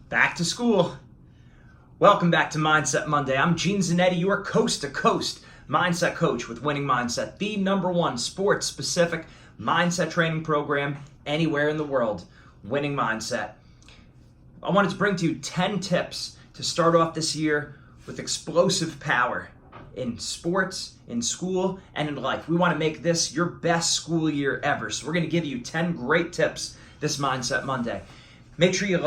Back to school. Welcome back to Mindset Monday. I'm Gene Zanetti, your coast-to-coast mindset coach with Winning Mindset, the #1 sports-specific mindset training program anywhere in the world. Winning Mindset. I wanted to bring to you 10 tips to start off this year with explosive power in sports, in school, and in life. We want to make this your best school year ever. So we're going to give you 10 great tips this Mindset Monday. Make sure you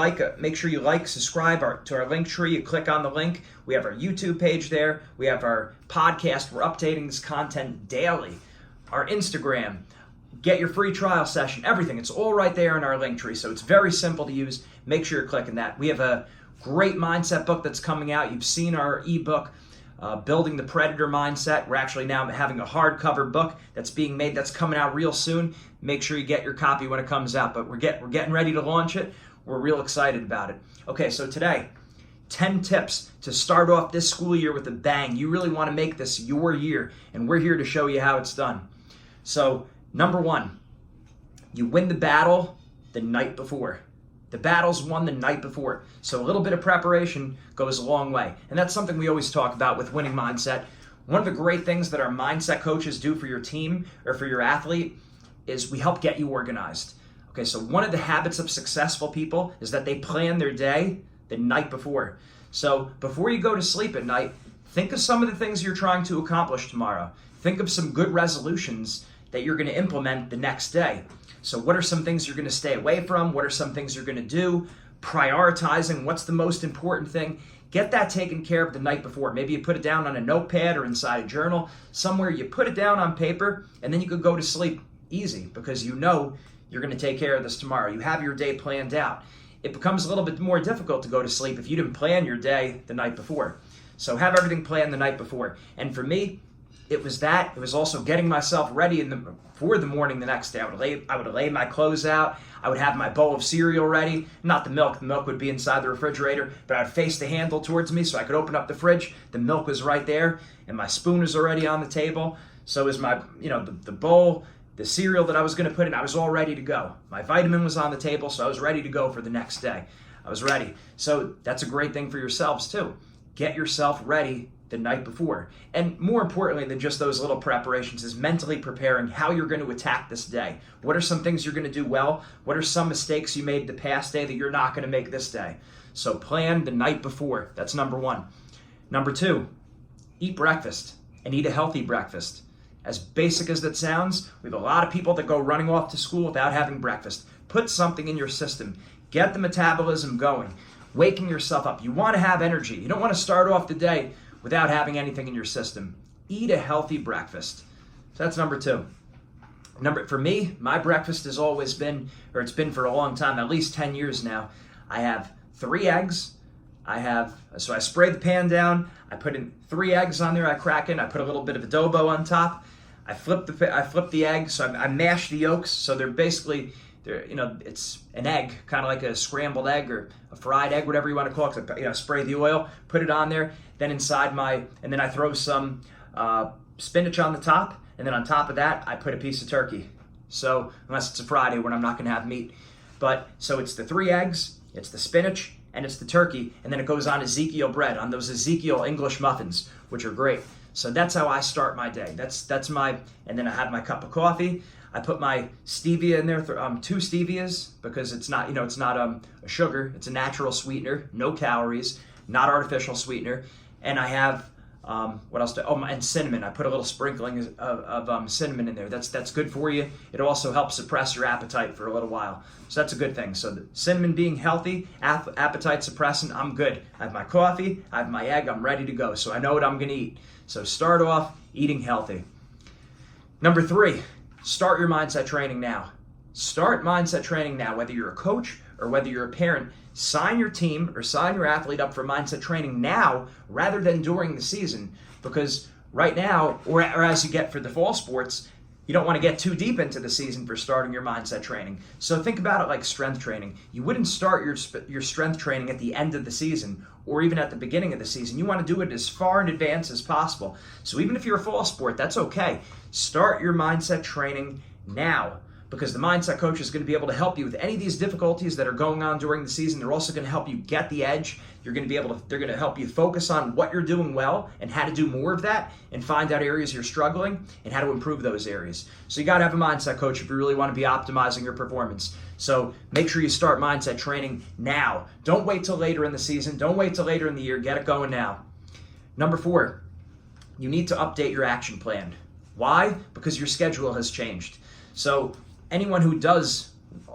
subscribe to our link tree. You click on the link. We have our YouTube page there. We have our podcast. We're updating this content daily. Our Instagram. Get your free trial session. Everything. It's all right there in our link tree. So it's very simple to use. Make sure you're clicking that. We have a great mindset book that's coming out. You've seen our ebook, Building the Predator Mindset. We're actually now having a hardcover book that's being made. That's coming out real soon. Make sure you get your copy when it comes out. But we're getting ready to launch it. We're real excited about it. Okay, so today, 10 tips to start off this school year with a bang. You really want to make this your year, and we're here to show you how it's done. So, number 1, you win the battle the night before. The battle's won the night before. So a little bit of preparation goes a long way. And that's something we always talk about with Winning Mindset. One of the great things that our mindset coaches do for your team or for your athlete is we help get you organized. Okay, so one of the habits of successful people is that they plan their day the night before. So before you go to sleep at night, think of some of the things you're trying to accomplish tomorrow. Think of some good resolutions that you're going to implement the next day. So what are some things you're going to stay away from? What are some things you're going to do? Prioritizing what's the most important thing. Get that taken care of the night before. Maybe you put it down on a notepad or inside a journal. Somewhere you put it down on paper, and then you could go to sleep easy because you know you're going to take care of this tomorrow. You have your day planned out. It becomes a little bit more difficult to go to sleep if you didn't plan your day the night before. So have everything planned the night before. And for me, it was that. It was also getting myself ready for the morning the next day. I would lay my clothes out. I would have my bowl of cereal ready. Not the milk. The milk would be inside the refrigerator, but I'd face the handle towards me so I could open up the fridge. The milk was right there, and my spoon was already on the table. So is my, the bowl, the cereal that I was going to put in, I was all ready to go. My vitamin was on the table, so I was ready to go for the next day. I was ready. So that's a great thing for yourselves too. Get yourself ready the night before. And more importantly than just those little preparations is mentally preparing how you're going to attack this day. What are some things you're going to do well? What are some mistakes you made the past day that you're not going to make this day? So plan the night before. That's number 1. Number 2, eat breakfast and eat a healthy breakfast. As basic as that sounds, we have a lot of people that go running off to school without having breakfast. Put something in your system. Get the metabolism going. Waking yourself up. You want to have energy. You don't want to start off the day without having anything in your system. Eat a healthy breakfast. So that's number 2. For me, my breakfast has always been, or it's been for a long time, at least 10 years now. I have 3 eggs. So I spray the pan down. I put in 3 eggs on there. I crack in. I put a little bit of adobo on top. I flip the egg. So I mash the yolks. So it's an egg, kind of like a scrambled egg or a fried egg, whatever you want to call it. I spray the oil, put it on there. Then and then I throw some spinach on the top. And then on top of that, I put a piece of turkey. So unless it's a Friday when I'm not going to have meat. So it's the 3 eggs, it's the spinach, and it's the turkey, and then it goes on Ezekiel bread, on those Ezekiel English muffins, which are great. So that's how I start my day. And then I have my cup of coffee. I put my stevia in there, 2 stevias, because it's not a sugar. It's a natural sweetener, no calories, not artificial sweetener. And I have what else? And cinnamon. I put a little sprinkling of cinnamon in there. That's good for you. It also helps suppress your appetite for a little while. So that's a good thing. So the cinnamon being healthy, appetite suppressant, I'm good. I have my coffee, I have my egg, I'm ready to go. So I know what I'm going to eat. So start off eating healthy. Number 3, start your mindset training now. Start mindset training now, whether you're a coach or whether you're a parent. Sign your team or sign your athlete up for mindset training now rather than during the season, because right now, or as you get for the fall sports, you don't want to get too deep into the season for starting your mindset training. So think about it like strength training. You wouldn't start your strength training at the end of the season or even at the beginning of the season. You want to do it as far in advance as possible. So even if you're a fall sport, that's okay. Start your mindset training now, because the mindset coach is going to be able to help you with any of these difficulties that are going on during the season. They're also going to help you get the edge. They're going to help you focus on what you're doing well and how to do more of that, and find out areas you're struggling and how to improve those areas. So you got to have a mindset coach if you really want to be optimizing your performance. So make sure you start mindset training now. Don't wait till later in the season. Don't wait till later in the year. Get it going now. Number 4, you need to update your action plan. Why? Because your schedule has changed. So anyone who does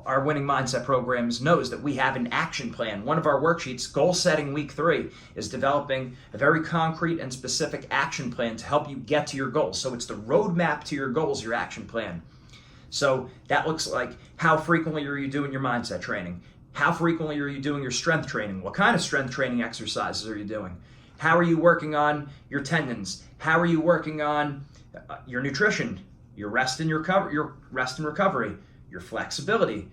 our Winning Mindset programs knows that we have an action plan. One of our worksheets, Goal Setting Week 3, is developing a very concrete and specific action plan to help you get to your goals. So it's the roadmap to your goals, your action plan. So that looks like, how frequently are you doing your mindset training? How frequently are you doing your strength training? What kind of strength training exercises are you doing? How are you working on your tendons? How are you working on your nutrition, your rest and recovery, your flexibility,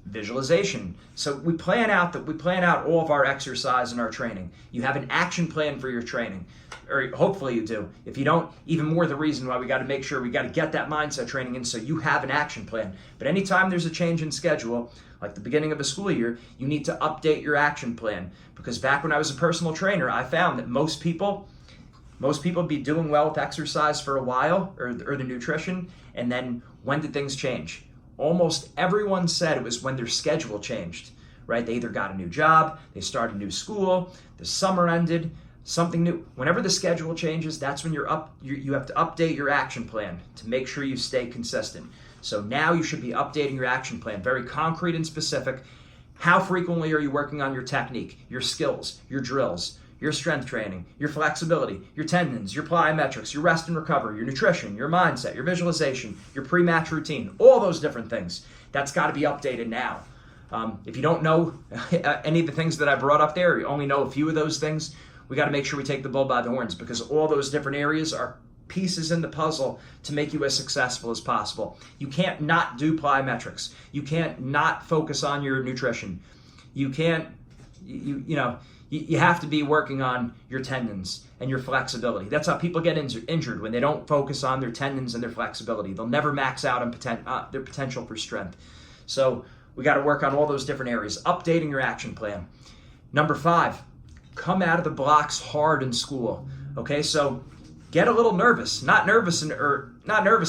visualization? So we plan out all of our exercise and our training. You have an action plan for your training, or hopefully you do. If you don't, even more the reason why we got to make sure we got to get that mindset training in, so you have an action plan. But anytime there's a change in schedule, like the beginning of a school year, you need to update your action plan. Because back when I was a personal trainer, I found that most people be doing well with exercise for a while, or the nutrition, and then when did things change? Almost everyone said it was when their schedule changed, right? They either got a new job, they started a new school, the summer ended, something new. Whenever the schedule changes, that's when you have to update your action plan to make sure you stay consistent. So now you should be updating your action plan, very concrete and specific. How frequently are you working on your technique, your skills, your drills, your strength training, your flexibility, your tendons, your plyometrics, your rest and recovery, your nutrition, your mindset, your visualization, your pre-match routine, all those different things? That's got to be updated now. If you don't know any of the things that I brought up there, or you only know a few of those things, we got to make sure we take the bull by the horns, because all those different areas are pieces in the puzzle to make you as successful as possible. You can't not do plyometrics. You can't not focus on your nutrition. You can't, you have to be working on your tendons and your flexibility. That's how people get injured, when they don't focus on their tendons and their flexibility. They'll never max out on their potential for strength. So we got to work on all those different areas. Updating your action plan. Number 5, come out of the blocks hard in school. Okay, so get a little nervous, not nervous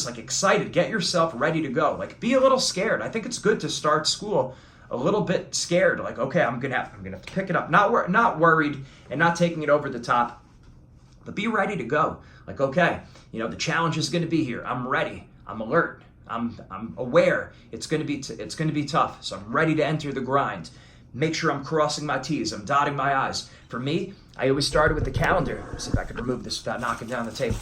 like excited. Get yourself ready to go. Like, be a little scared. I think it's good to start school a little bit scared. Like, okay, I'm gonna have to pick it up. Not worried and not taking it over the top, but be ready to go. Like, okay, the challenge is gonna be here. I'm ready. I'm alert. I'm aware. It's gonna be tough. So I'm ready to enter the grind. Make sure I'm crossing my T's. I'm dotting my I's. For me, I always started with the calendar. Let's see if I can remove this without knocking down the table.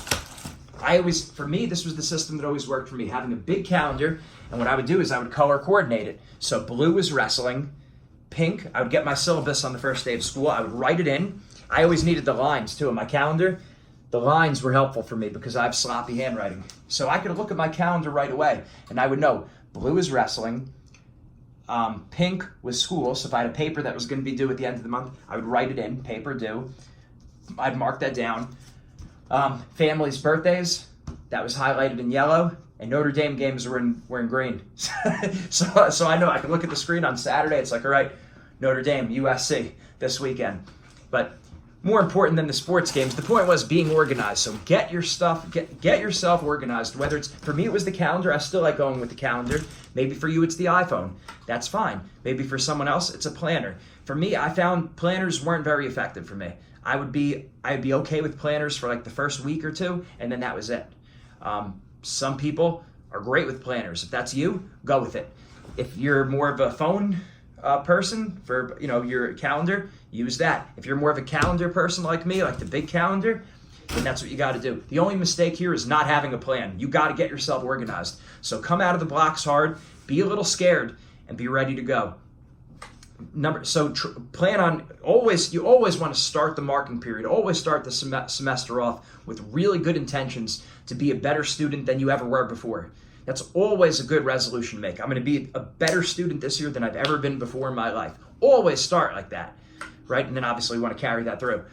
For me, this was the system that always worked for me, having a big calendar. And what I would do is I would color coordinate it. So blue was wrestling, pink, I would get my syllabus on the first day of school. I would write it in. I always needed the lines too in my calendar. The lines were helpful for me because I have sloppy handwriting. So I could look at my calendar right away and I would know blue is wrestling, pink was school. So if I had a paper that was going to be due at the end of the month, I would write it in, paper due. I'd mark that down. Families' birthdays, that was highlighted in yellow, and Notre Dame games were in green. so I know I can look at the screen on Saturday. It's like, all right, Notre Dame, USC this weekend. But more important than the sports games, the point was being organized. So get your stuff, get yourself organized. Whether it's, for me, it was the calendar. I still like going with the calendar. Maybe for you, it's the iPhone. That's fine. Maybe for someone else, it's a planner. For me, I found planners weren't very effective for me. I'd be okay with planners for like the first week or two, and then that was it. Some people are great with planners. If that's you, go with it. If you're more of a phone person for your calendar, use that. If you're more of a calendar person like me, like the big calendar, then that's what you got to do. The only mistake here is not having a plan. You got to get yourself organized. So come out of the blocks hard, be a little scared, and be ready to go. Plan on you always want to start the marking period, always start the semester off with really good intentions to be a better student than you ever were before. That's always a good resolution to make. I'm going to be a better student this year than I've ever been before in my life. Always start like that, right? And then obviously we want to carry that through.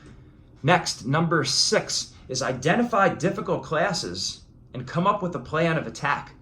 Next, number 6 is identify difficult classes and come up with a plan of attack.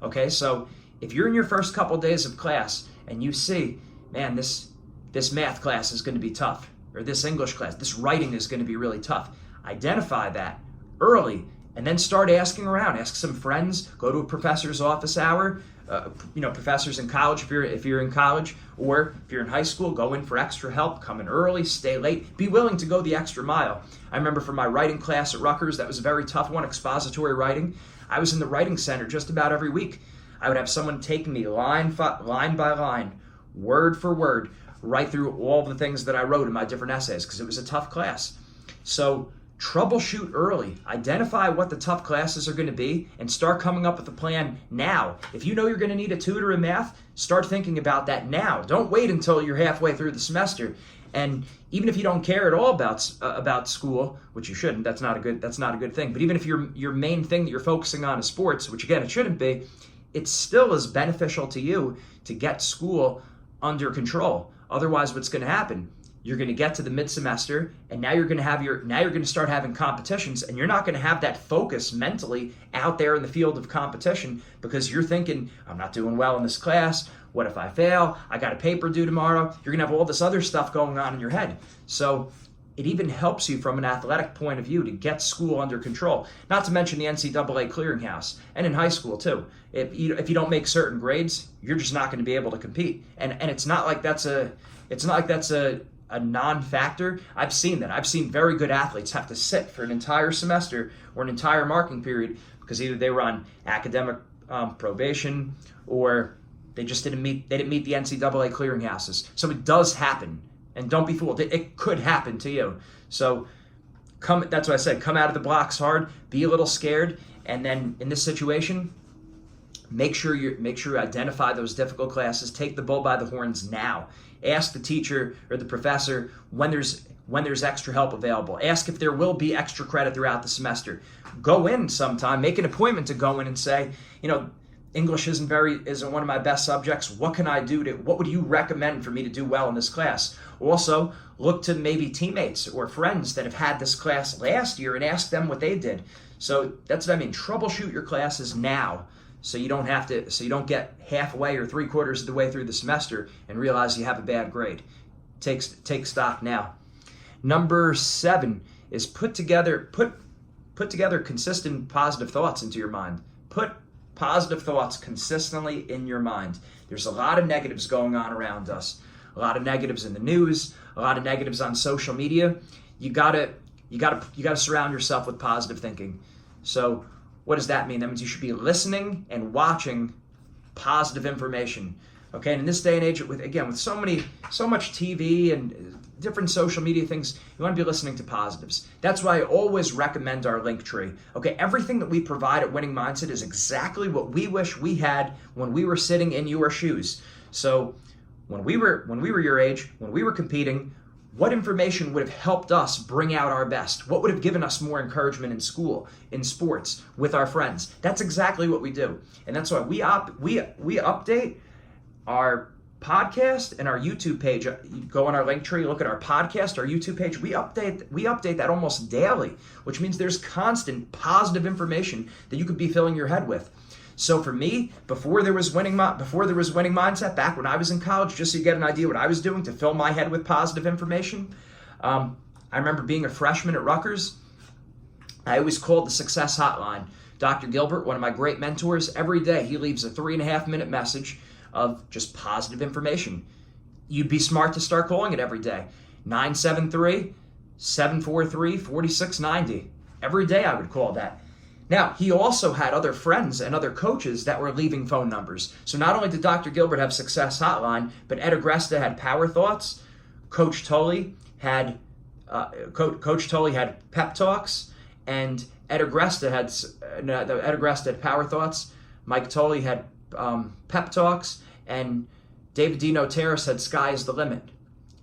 Okay, so if you're in your first couple days of class and you see, man, this math class is going to be tough, or this English class, this writing is going to be really tough, identify that early and then start asking around. Ask some friends, go to a professor's office hour, professors in college if you're in college, or if you're in high school, go in for extra help, come in early, stay late, be willing to go the extra mile. I remember for my writing class at Rutgers, that was a very tough one, expository writing. I was in the writing center just about every week. I would have someone taking me line by line, word for word, right through all the things that I wrote in my different essays, because it was a tough class. So troubleshoot early, identify what the tough classes are going to be, and start coming up with a plan now. If you know you're going to need a tutor in math, start thinking about that now. Don't wait until you're halfway through the semester. And even if you don't care at all about school, which you shouldn't, that's not a good thing. But even if your main thing that you're focusing on is sports, which again it shouldn't be, it still is beneficial to you to get school under control. Otherwise, what's going to happen? You're going to get to the mid-semester, and now you're going to start having competitions, and you're not going to have that focus mentally out there in the field of competition, because you're thinking, I'm not doing well in this class. What if I fail? I got a paper due tomorrow. You're going to have all this other stuff going on in your head. So it even helps you from an athletic point of view to get school under control. Not to mention the NCAA clearinghouse, and in high school too. If you don't make certain grades, you're just not going to be able to compete. And it's not like that's a non-factor. I've seen that. I've seen very good athletes have to sit for an entire semester or an entire marking period because either they were on academic probation or they didn't meet the NCAA clearinghouses. So it does happen, and don't be fooled. It could happen to you. So that's what I said. Come out of the blocks hard. Be a little scared, and then in this situation, make sure you identify those difficult classes. Take the bull by the horns now. Ask the teacher or the professor when there's extra help available. Ask if there will be extra credit throughout the semester. Go in sometime. Make an appointment to go in and say, English isn't one of my best subjects. What can I do what would you recommend for me to do well in this class? Also, look to maybe teammates or friends that have had this class last year and ask them what they did. So that's what I mean. Troubleshoot your classes now, so you don't get halfway or 3/4 of the way through the semester and realize you have a bad grade. Take stock now. Number 7 is put together consistent positive thoughts into your mind. Put positive thoughts consistently in your mind. There's a lot of negatives going on around us. A lot of negatives in the news, a lot of negatives on social media. You gotta surround yourself with positive thinking. So what does that mean? That means you should be listening and watching positive information. Okay, and in this day and age, with so much TV and different social media things, you want to be listening to positives. That's why I always recommend our link tree. Okay, everything that we provide at Winning Mindset is exactly what we wish we had when we were sitting in your shoes. So when we were your age, when we were competing, what information would have helped us bring out our best? What would have given us more encouragement in school, in sports, with our friends? That's exactly what we do. And that's why we update our podcast and our YouTube page. You go on our link tree, look at our podcast, our YouTube page. We update that almost daily, which means there's constant positive information that you could be filling your head with. So for me, before there was Winning Mindset, back when I was in college, just so you get an idea what I was doing to fill my head with positive information, I remember being a freshman at Rutgers. I always called the Success Hotline. Dr. Gilbert, one of my great mentors, every day he leaves a 3.5-minute message of just positive information. You'd be smart to start calling it every day. 973-743-4690. Every day I would call that. Now, he also had other friends and other coaches that were leaving phone numbers. So not only did Dr. Gilbert have Success Hotline, but Ed Agresta had Power Thoughts. Coach Tully had Pep Talks, and Ed Agresta had Power Thoughts. Mike Tully had Pep Talks, and David Dino Terrace had Sky is the Limit.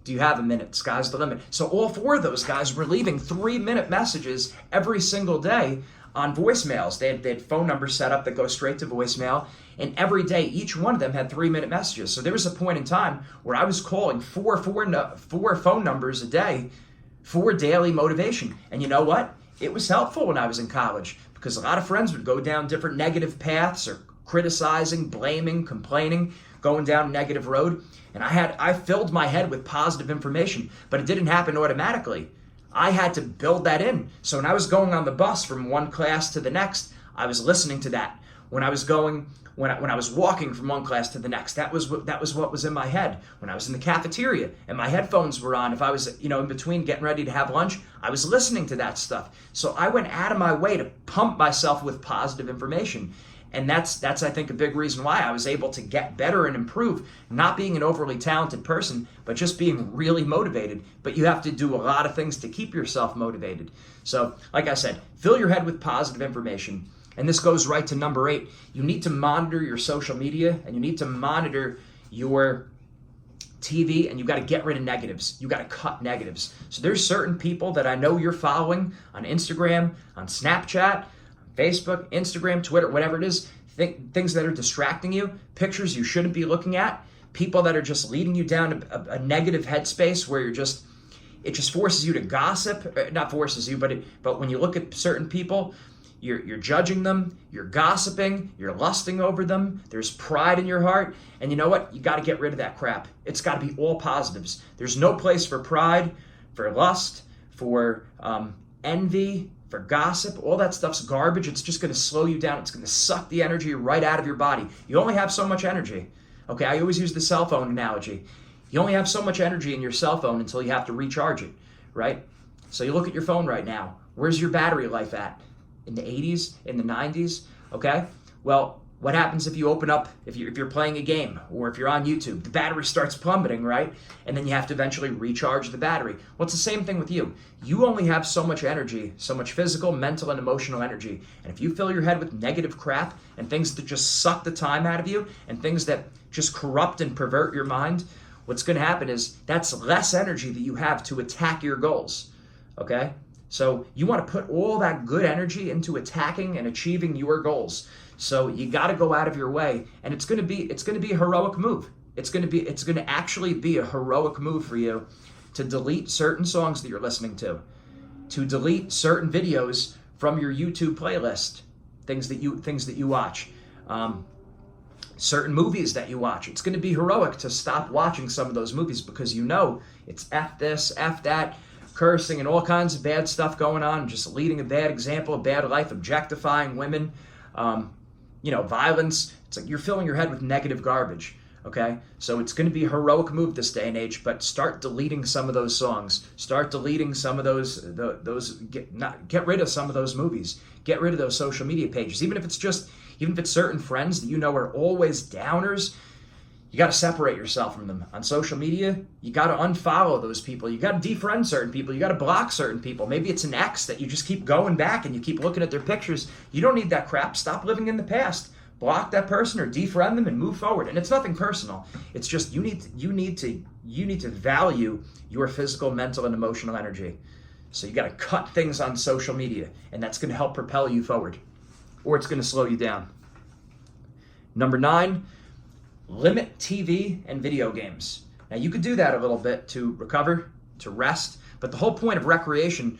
Do you have a minute? Sky's the limit. So all 4 of those guys were leaving 3-minute messages every single day on voicemails. They had phone numbers set up that go straight to voicemail, and every day each one of them had 3-minute messages. So there was a point in time where I was calling four phone numbers a day for daily motivation. And you know what? It was helpful when I was in college, because a lot of friends would go down different negative paths or criticizing, blaming, complaining, going down a negative road. And I filled my head with positive information, but it didn't happen automatically. I had to build that in. So when I was going on the bus from one class to the next, I was listening to that. When I was walking from one class to the next, that was what was in my head. When I was in the cafeteria and my headphones were on, if I was, in between getting ready to have lunch, I was listening to that stuff. So I went out of my way to pump myself with positive information. And that's I think a big reason why I was able to get better and improve, not being an overly talented person, but just being really motivated. But you have to do a lot of things to keep yourself motivated. So like I said, fill your head with positive information. And this goes right to number 8. You need to monitor your social media, and you need to monitor your TV, and you got to get rid of negatives. You got to cut negatives. So there's certain people that I know you're following on Instagram, on Snapchat, Facebook, Instagram, Twitter, whatever it is, things that are distracting you, pictures you shouldn't be looking at, people that are just leading you down a negative headspace where it just forces you to gossip. Not forces you, but when you look at certain people, you're judging them, you're gossiping, you're lusting over them, there's pride in your heart, and you know what? You got to get rid of that crap. It's got to be all positives. There's no place for pride, for lust, for envy, for gossip. All that stuff's garbage. It's just going to slow you down. It's going to suck the energy right out of your body. You only have so much energy. Okay, I always use the cell phone analogy. You only have so much energy in your cell phone until you have to recharge it, right? So you look at your phone right now. Where's your battery life at? In the 80s, in the 90s, okay? Well, what happens if you open up, if you're playing a game or if you're on YouTube, the battery starts plummeting, right? And then you have to eventually recharge the battery. Well, it's the same thing with you. You only have so much energy, so much physical, mental, and emotional energy. And if you fill your head with negative crap and things that just suck the time out of you and things that just corrupt and pervert your mind, what's going to happen is that's less energy that you have to attack your goals, okay? So you want to put all that good energy into attacking and achieving your goals. So you got to go out of your way, and it's going to be a heroic move. It's going to actually be a heroic move for you to delete certain songs that you're listening to delete certain videos from your YouTube playlist, things that you watch, certain movies that you watch. It's going to be heroic to stop watching some of those movies because it's F this, F that, cursing and all kinds of bad stuff going on, just leading a bad example, a bad life, objectifying women, violence. It's like you're filling your head with negative garbage, okay? So it's going to be a heroic move this day and age, but start deleting some of those songs. Start deleting some of get rid of some of those movies. Get rid of those social media pages. Even if it's certain friends that you know are always downers, you got to separate yourself from them. On social media, you got to unfollow those people. You got to defriend certain people. You got to block certain people. Maybe it's an ex that you just keep going back and you keep looking at their pictures. You don't need that crap. Stop living in the past. Block that person or defriend them and move forward. And it's nothing personal. It's just you need to value your physical, mental, and emotional energy. So you got to cut things on social media, and that's going to help propel you forward, or it's going to slow you down. Number 9. Limit TV and video games. Now you could do that a little bit to recover, to rest, but the whole point of recreation,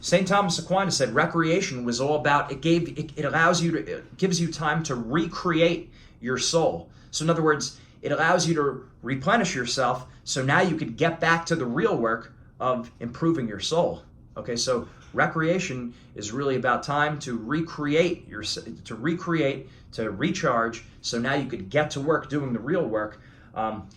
St. Thomas Aquinas said recreation was all about, it gives you time to recreate your soul. So in other words, it allows you to replenish yourself, so now you could get back to the real work of improving your soul. Okay, so recreation is really about time to recreate, to recharge, so now you could get to work doing the real work,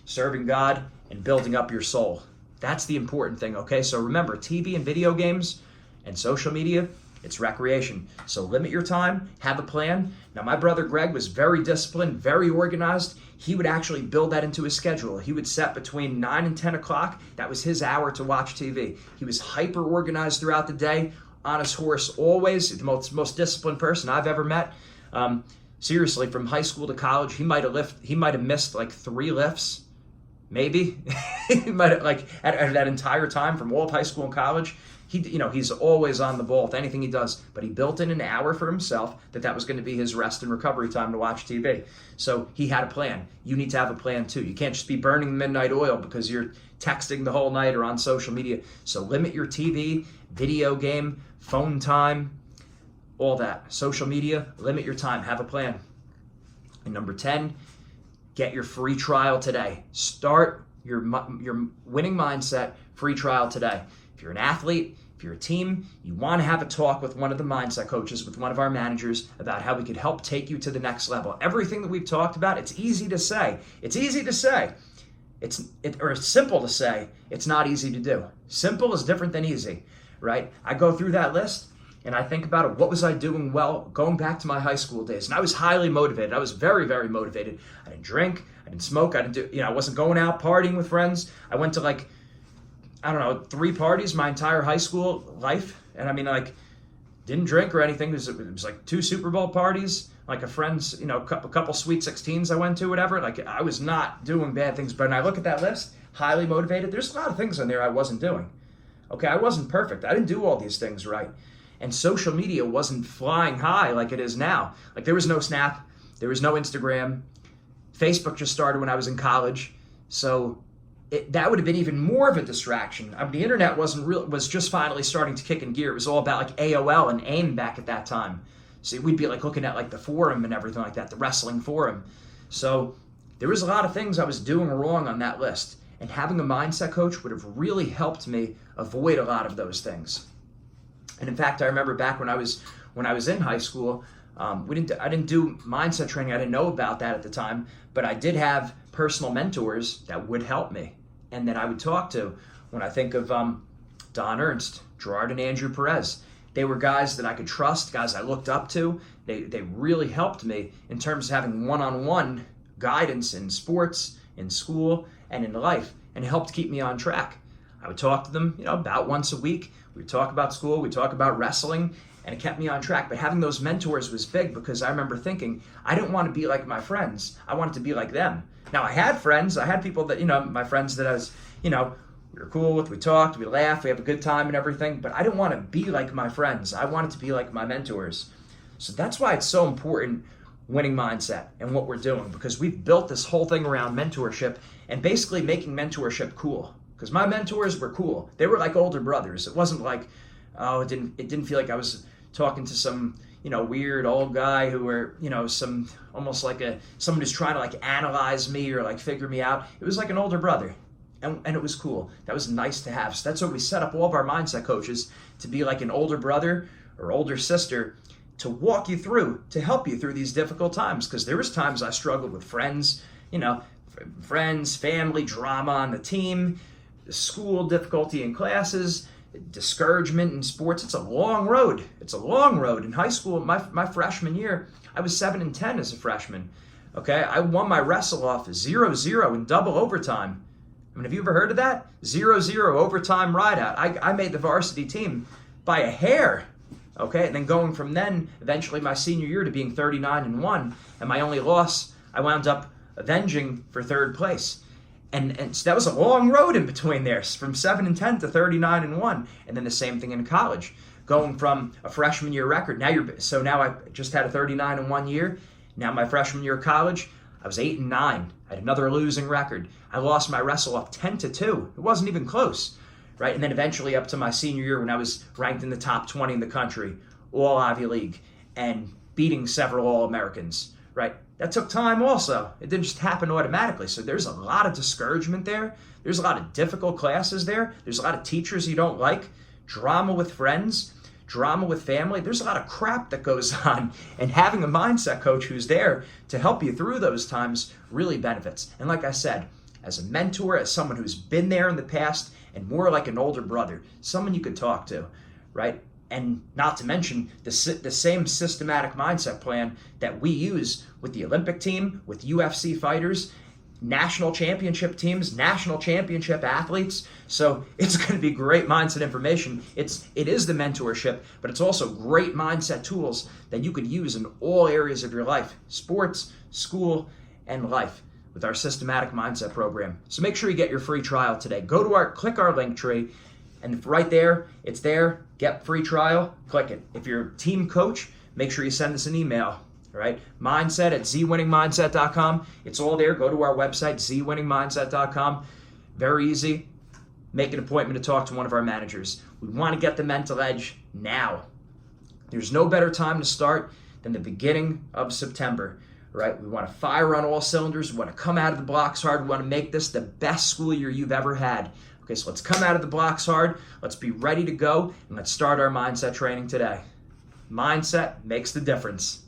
serving God and building up your soul. That's the important thing, okay? So remember, TV and video games and social media, it's recreation. So limit your time, have a plan. Now, my brother Greg was very disciplined, very organized. He would actually build that into his schedule. He would set between 9 and 10 o'clock. That was his hour to watch TV. He was hyper organized throughout the day, on his horse always, the most disciplined person I've ever met. Seriously, from high school to college, he might have missed like 3 lifts, maybe. He might have, like, at that entire time from all of high school and college. He's always on the ball with anything he does, but he built in an hour for himself that was going to be his rest and recovery time to watch TV. So he had a plan. You need to have a plan too. You can't just be burning the midnight oil because you're texting the whole night or on social media. So limit your TV, video game, phone time, all that. Social media, limit your time. Have a plan. And number 10, get your free trial today. Start your winning mindset free trial today. If you're an athlete, if you're a team, you want to have a talk with one of the mindset coaches, with one of our managers about how we could help take you to the next level. Everything that we've talked about, it's easy to say. It's easy to say. It's simple to say. It's not easy to do. Simple is different than easy, right? I go through that list and I think about it. What was I doing well going back to my high school days? And I was highly motivated. I was very, very motivated. I didn't drink. I didn't smoke. I wasn't going out partying with friends. I went to 3 parties my entire high school life. And didn't drink or anything. It was like 2 Super Bowl parties, like a friend's, a couple Sweet 16s I went to, whatever. I was not doing bad things. But when I look at that list, highly motivated, there's a lot of things on there I wasn't doing. Okay, I wasn't perfect. I didn't do all these things right. And social media wasn't flying high like it is now. There was no Snap, there was no Instagram. Facebook just started when I was in college. So that would have been even more of a distraction. The internet was just finally starting to kick in gear. It was all about AOL and AIM back at that time. So we'd be looking at the forum and everything like that, the wrestling forum. So there was a lot of things I was doing wrong on that list. And having a mindset coach would have really helped me avoid a lot of those things. And in fact, I remember back when I was in high school, I didn't do mindset training. I didn't know about that at the time, but I did have personal mentors that would help me and that I would talk to. When I think of Don Ernst, Gerard and Andrew Perez, they were guys that I could trust, guys I looked up to. They really helped me in terms of having one-on-one guidance in sports, in school, and in life, and it helped keep me on track. I would talk to them, about once a week. We would talk about school, we'd talk about wrestling, and it kept me on track. But having those mentors was big because I remember thinking, I didn't want to be like my friends. I wanted to be like them. Now, I had friends. I had people that, my friends that I was, we were cool with. We talked, we laughed, we have a good time and everything. But I didn't want to be like my friends. I wanted to be like my mentors. So that's why it's so important, winning mindset and what we're doing, because we've built this whole thing around mentorship and basically making mentorship cool. Because my mentors were cool. They were like older brothers. It wasn't like, it didn't feel like I was talking to some, weird old guy who were, some almost like someone who's trying to analyze me or figure me out. It was like an older brother. And it was cool. That was nice to have. So that's what we set up all of our mindset coaches to be like an older brother or older sister to walk you through, to help you through these difficult times. Because there was times I struggled with friends, family, drama on the team, school difficulty in classes, discouragement in sports. It's a long road. In high school, my freshman year, I was 7-10 as a freshman. Okay, I won my wrestle off 0-0 in double overtime. Have you ever heard of that? 0-0 overtime rideout. I made the varsity team by a hair. Okay, and then going from then, eventually my senior year, to being 39-1, and my only loss, I wound up avenging for 3rd place. And so that was a long road in between there, from 7-10 to 39-1. And then the same thing in college, going from a freshman year record. Now I just had a 39-1 year. Now my freshman year of college, I was 8-9. I had another losing record. I lost my wrestle off 10-2. It wasn't even close, right? And then eventually up to my senior year when I was ranked in the top 20 in the country, all Ivy League, and beating several All-Americans, right? That took time also. It didn't just happen automatically. So there's a lot of discouragement there. There's a lot of difficult classes there. There's a lot of teachers you don't like, drama with friends, drama with family. There's a lot of crap that goes on. And having a mindset coach who's there to help you through those times really benefits. And like I said, as a mentor, as someone who's been there in the past, and more like an older brother, someone you could talk to, right? And not to mention the same systematic mindset plan that we use with the Olympic team, with UFC fighters, national championship teams, national championship athletes. So it's going to be great mindset information. It is the mentorship, but it's also great mindset tools that you could use in all areas of your life, sports, school, and life, with our systematic mindset program. So make sure you get your free trial today. Click our link tree, and right there, it's there. Get free trial, click it. If you're a team coach, make sure you send us an email, all right? Mindset at zwinningmindset.com. It's all there. Go to our website, zwinningmindset.com. Very easy. Make an appointment to talk to one of our managers. We want to get the mental edge now. There's no better time to start than the beginning of September, right? We want to fire on all cylinders. We want to come out of the blocks hard. We want to make this the best school year you've ever had. Okay, so let's come out of the blocks hard. Let's be ready to go, and let's start our mindset training today. Mindset makes the difference.